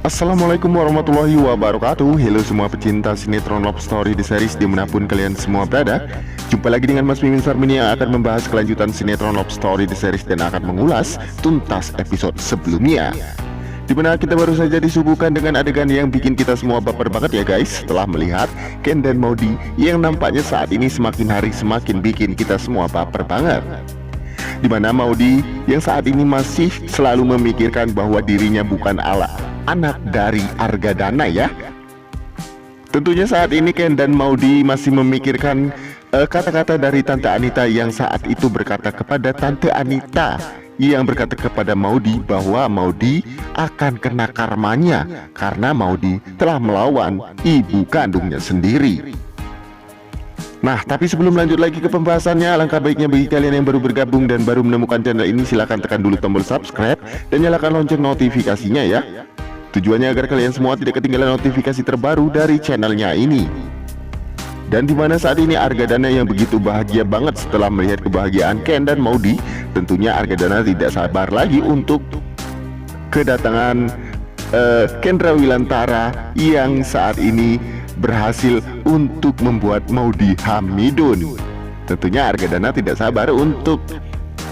Assalamualaikum warahmatullahi wabarakatuh. Halo semua pecinta sinetron Love Story The Series dimanapun kalian semua berada. Jumpa lagi dengan Mas Mimin Sarmini yang akan membahas kelanjutan sinetron Love Story The Series dan akan mengulas tuntas episode sebelumnya, dimana kita baru saja disuguhkan dengan adegan yang bikin kita semua baper banget ya guys. Setelah melihat Ken dan Maudie yang nampaknya saat ini semakin hari semakin bikin kita semua baper banget, dimana Maudie yang saat ini masih selalu memikirkan bahwa dirinya bukan anak dari Argadana ya. Tentunya saat ini Ken dan Maudie masih memikirkan kata-kata dari Tante Anita yang saat itu berkata kepada Tante Anita yang berkata kepada Maudie bahwa Maudie akan kena karmanya karena Maudie telah melawan ibu kandungnya sendiri. Nah, tapi sebelum lanjut lagi ke pembahasannya, alangkah baiknya bagi kalian yang baru bergabung dan baru menemukan channel ini, silahkan tekan dulu tombol subscribe dan nyalakan lonceng notifikasinya ya. Tujuannya agar kalian semua tidak ketinggalan notifikasi terbaru dari channelnya ini. Dan dimana saat ini Argadana yang begitu bahagia banget setelah melihat kebahagiaan Ken dan Maudie, tentunya Argadana tidak sabar lagi untuk kedatangan Kendra Wilantara yang saat ini berhasil untuk membuat Maudie hamidun. Tentunya Argadana tidak sabar untuk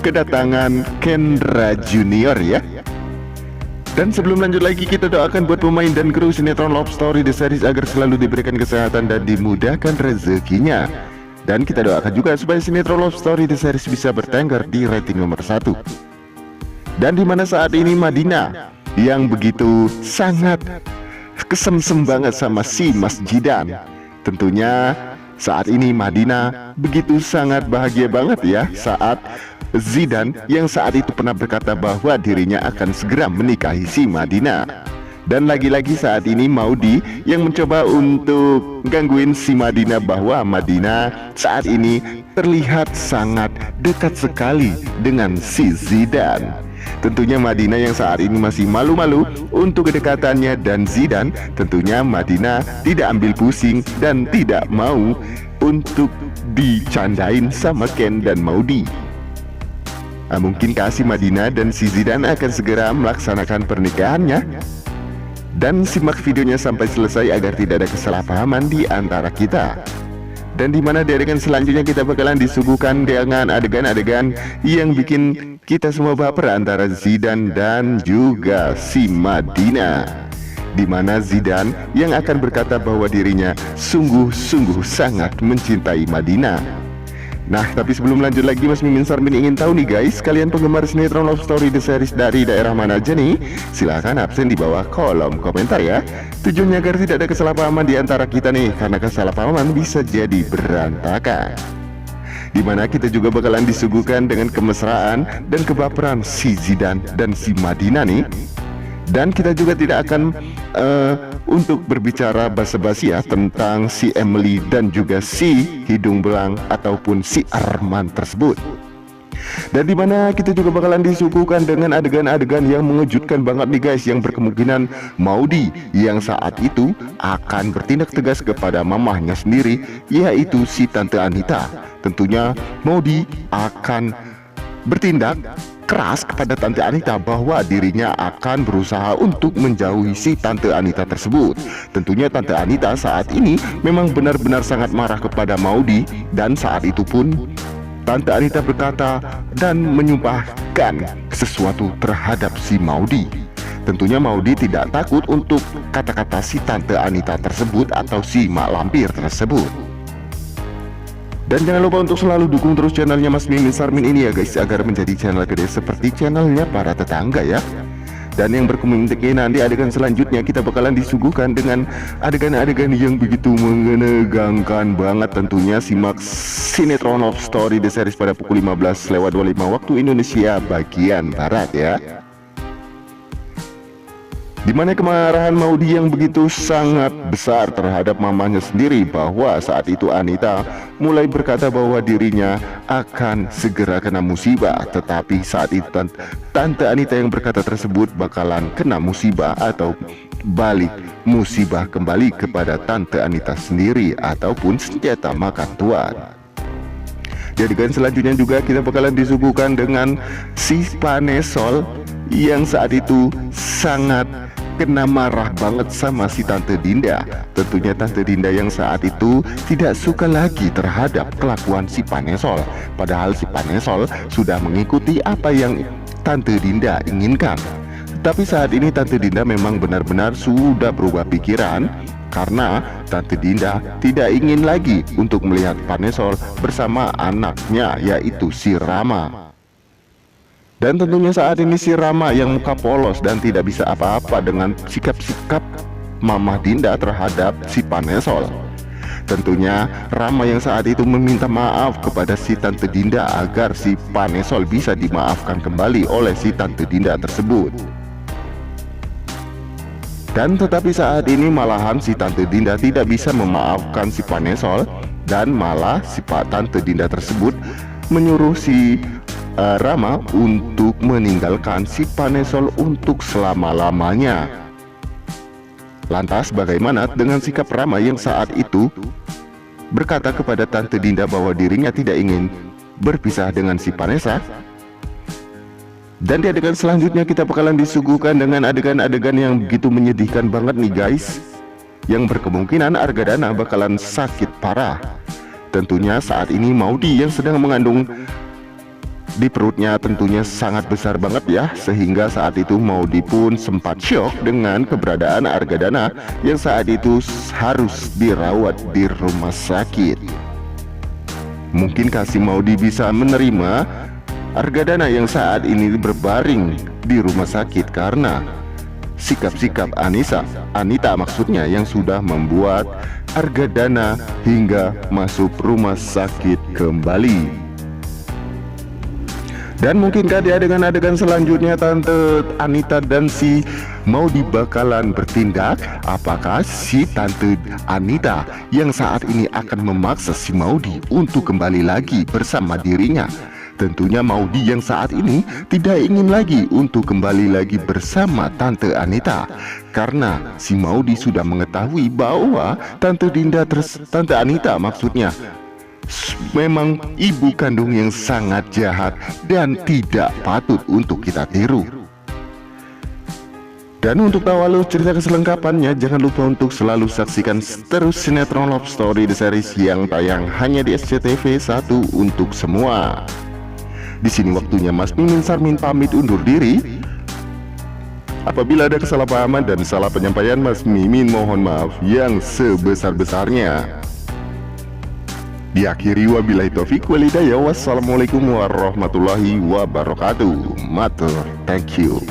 kedatangan Kendra Junior ya. Dan sebelum lanjut lagi, kita doakan buat pemain dan kru sinetron Love Story The Series agar selalu diberikan kesehatan dan dimudahkan rezekinya. Dan kita doakan juga supaya sinetron Love Story The Series bisa bertengger di rating nomor 1. Dan dimana saat ini Madina yang begitu sangat kesemsem banget sama si Mas Jidan. Tentunya saat ini Madina begitu sangat bahagia banget ya saat Zidan yang saat itu pernah berkata bahwa dirinya akan segera menikahi si Madina. Dan lagi-lagi saat ini Maudie yang mencoba untuk gangguin si Madina bahwa Madina saat ini terlihat sangat dekat sekali dengan si Zidan. Tentunya Madina yang saat ini masih malu-malu untuk kedekatannya dan Zidan, tentunya Madina tidak ambil pusing dan tidak mau untuk dicandain sama Ken dan Maudie. Mungkinkah si Madina dan si Zidan akan segera melaksanakan pernikahannya? Dan simak videonya sampai selesai agar tidak ada kesalahpahaman di antara kita. Dan dimana di adegan selanjutnya kita bakalan disuguhkan dengan adegan-adegan yang bikin kita semua baper antara Zidan dan juga si Madina, dimana Zidan yang akan berkata bahwa dirinya sungguh-sungguh sangat mencintai Madina. Nah, tapi sebelum lanjut lagi, Mas Mimin Sarmini ingin tahu nih guys, kalian penggemar sinetron Love Story The Series dari daerah mana aja nih? Silahkan absen di bawah kolom komentar ya. Tujuannya agar tidak ada kesalahpahaman di antara kita nih, karena kesalahpahaman bisa jadi berantakan. Dimana kita juga bakalan disuguhkan dengan kemesraan dan kebaperan si Zidan dan si Madina nih. Dan kita juga tidak akan untuk berbicara basa-basi ya tentang si Emily dan juga si Hidung Belang ataupun si Arman tersebut. Dan dimana kita juga bakalan disuguhkan dengan adegan-adegan yang mengejutkan banget nih guys, yang berkemungkinan Maudie yang saat itu akan bertindak tegas kepada mamahnya sendiri, yaitu si Tante Anita. Tentunya Maudie akan bertindak keras kepada Tante Anita bahwa dirinya akan berusaha untuk menjauhi si Tante Anita tersebut. Tentunya Tante Anita saat ini memang benar-benar sangat marah kepada Maudie, dan saat itu pun Tante Anita berkata dan menyumpahkan sesuatu terhadap si Maudie. Tentunya Maudie tidak takut untuk kata-kata si Tante Anita tersebut atau si Mak Lampir tersebut. Dan jangan lupa untuk selalu dukung terus channelnya Mas Mimin Sarmin ini ya guys, agar menjadi channel gede seperti channelnya para tetangga ya. Dan yang berkemungkinan di adegan selanjutnya kita bakalan disuguhkan dengan adegan-adegan yang begitu menegangkan banget. Tentunya simak sinetron Love Story The Series pada pukul 15:25 waktu Indonesia bagian Barat ya. Dimana kemarahan Maudie yang begitu sangat besar terhadap mamanya sendiri, bahwa saat itu Anita mulai berkata bahwa dirinya akan segera kena musibah. Tetapi saat itu Tante Anita yang berkata tersebut bakalan kena musibah atau balik musibah kembali kepada Tante Anita sendiri ataupun senjata makan tuan. Di adegan selanjutnya juga kita bakalan disuguhkan dengan si Panesol yang saat itu sangat kena marah banget sama si Tante Dinda. Tentunya Tante Dinda yang saat itu tidak suka lagi terhadap kelakuan si Panesol. Padahal si Panesol sudah mengikuti apa yang Tante Dinda inginkan. Tapi saat ini Tante Dinda memang benar-benar sudah berubah pikiran, karena Tante Dinda tidak ingin lagi untuk melihat Panesol bersama anaknya, yaitu si Rama. Dan tentunya saat ini si Rama yang muka polos dan tidak bisa apa-apa dengan sikap-sikap Mamah Dinda terhadap si Panesol. Tentunya Rama yang saat itu meminta maaf kepada si Tante Dinda agar si Panesol bisa dimaafkan kembali oleh si Tante Dinda tersebut. Dan tetapi saat ini malahan si Tante Dinda tidak bisa memaafkan si Panesol, dan malah si Tante Dinda tersebut menyuruh si Rama untuk meninggalkan si Panesol untuk selama-lamanya. Lantas bagaimana dengan sikap Rama yang saat itu berkata kepada Tante Dinda bahwa dirinya tidak ingin berpisah dengan si Panesa? Dan di adegan selanjutnya kita bakalan disuguhkan dengan adegan-adegan yang begitu menyedihkan banget nih guys, yang berkemungkinan Argadana bakalan sakit parah. Tentunya saat ini Maudy yang sedang mengandung di perutnya tentunya sangat besar banget ya, sehingga saat itu Maudy pun sempat syok dengan keberadaan Argadana yang saat itu harus dirawat di rumah sakit. Mungkinkah si Maudy bisa menerima Argadana yang saat ini berbaring di rumah sakit karena sikap-sikap Anita maksudnya, yang sudah membuat Argadana hingga masuk rumah sakit kembali? Dan mungkinkah di adegan-adegan selanjutnya Tante Anita dan si Maudy bakalan bertindak? Apakah si Tante Anita yang saat ini akan memaksa si Maudy untuk kembali lagi bersama dirinya? Tentunya Maudy yang saat ini tidak ingin lagi untuk kembali lagi bersama Tante Anita, karena si Maudy sudah mengetahui bahwa Tante Anita maksudnya memang ibu kandung yang sangat jahat dan tidak patut untuk kita tiru. Dan untuk tahu alur cerita keselengkapannya, jangan lupa untuk selalu saksikan terus sinetron Love Story The Series yang tayang hanya di SCTV 1 untuk semua. Di sini waktunya Mas Mimin Sarmin pamit undur diri. Apabila ada kesalahpahaman dan salah penyampaian, Mas Mimin mohon maaf yang sebesar-besarnya. Diakhiri wabillahi taufiq wal hidayah. Wassalamualaikum warahmatullahi wabarakatuh. Matur, thank you.